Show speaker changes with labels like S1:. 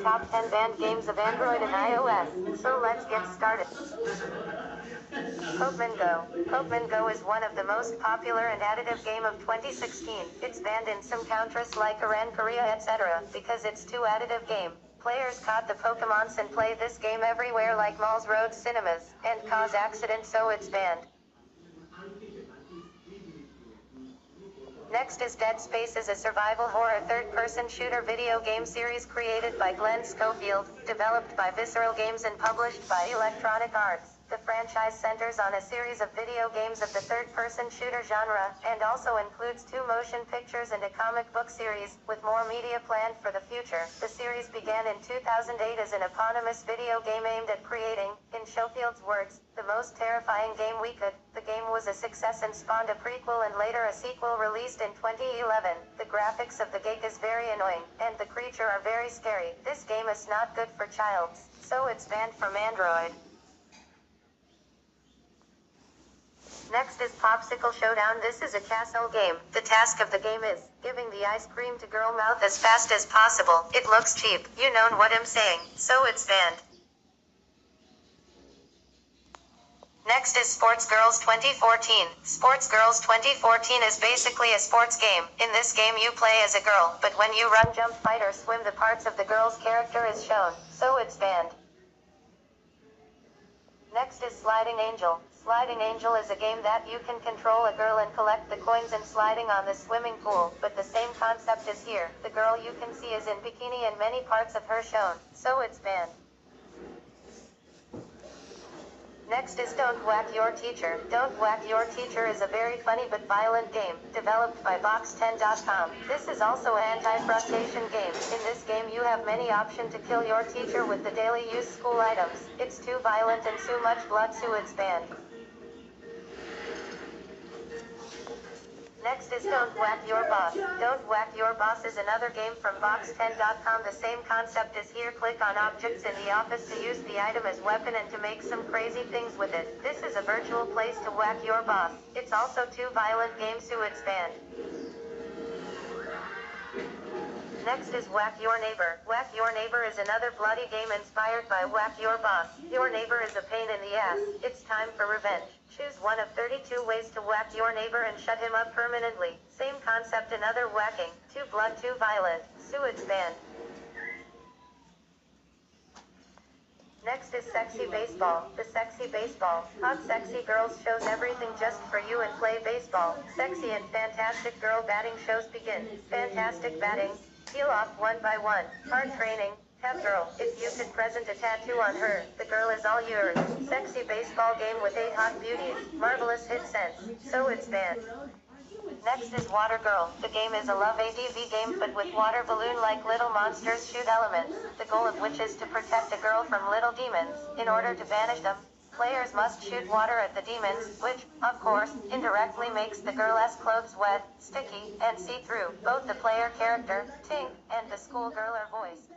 S1: top 10 banned games of Android and iOS. So let's get started. Pokemon Go. Pokemon Go is one of the most popular and additive game of 2016. It's banned in some countries like Iran, Korea, etc. because it's too additive game. Players caught the Pokemons and play this game everywhere like malls, roads, cinemas, and cause accidents, so it's banned. Next is Dead Space, is a survival horror third-person shooter video game series created by Glenn Schofield, developed by Visceral Games and published by Electronic Arts. The franchise centers on a series of video games of the third-person shooter genre, and also includes 2 motion pictures and a comic book series, with more media planned for the future. The series began in 2008 as an eponymous video game aimed at creating, in Schofield's words, the most terrifying game we could. The game was a success and spawned a prequel and later a sequel released in 2011. The graphics of the game is very annoying, and the creature are very scary. This game is not good for childs, so it's banned from Android. Next is Popsicle Showdown. This is a castle game. The task of the game is giving the ice cream to girl mouth as fast as possible. It looks cheap, you know what I'm saying, so it's banned. Next is Sports Girls 2014. Sports Girls 2014 is basically a sports game. In this game you play as a girl, but when you run, jump, fight, or swim, the parts of the girl's character is shown, so it's banned. Next is Sliding Angel. Sliding Angel is a game that you can control a girl and collect the coins and sliding on the swimming pool, but the same concept is here. The girl you can see is in bikini and many parts of her shown, so it's banned. Next is Don't Whack Your Teacher. Don't Whack Your Teacher is a very funny but violent game, developed by Box10.com. This is also an anti-frustration game. In this game you have many options to kill your teacher with the daily use school items. It's too violent and too much blood, so it's banned. Next is Don't Whack Your Boss. Don't Whack Your Boss is another game from Box10.com. The same concept is here. Click on objects in the office to use the item as weapon and to make some crazy things with it. This is a virtual place to whack your boss. It's also too violent game, so it's banned. Next is Whack Your Neighbor. Whack Your Neighbor is another bloody game inspired by Whack Your Boss. Your neighbor is a pain in the ass. It's time for revenge. Choose one of 32 ways to whack your neighbor and shut him up permanently. Same concept, another whacking. Too blood, too violent, so it's banned. Next is Sexy Baseball. The Sexy Baseball. Hot sexy girls shows everything just for you and play baseball. Sexy and fantastic girl batting shows begin. Fantastic batting. Peel off one by one. Hard training. Have girl. If you could present a tattoo on her, the girl is all yours. Sexy baseball game with 8 hot beauties. Marvelous hit sense. So it's banned. Next is Water Girl. The game is a love ADV game but with water balloon-like little monsters shoot elements, the goal of which is to protect a girl from little demons. In order to banish them, players must shoot water at the demons, which, of course, indirectly makes the girl's clothes wet, sticky, and see-through. Both the player character, Tink, and the schoolgirl are voiced.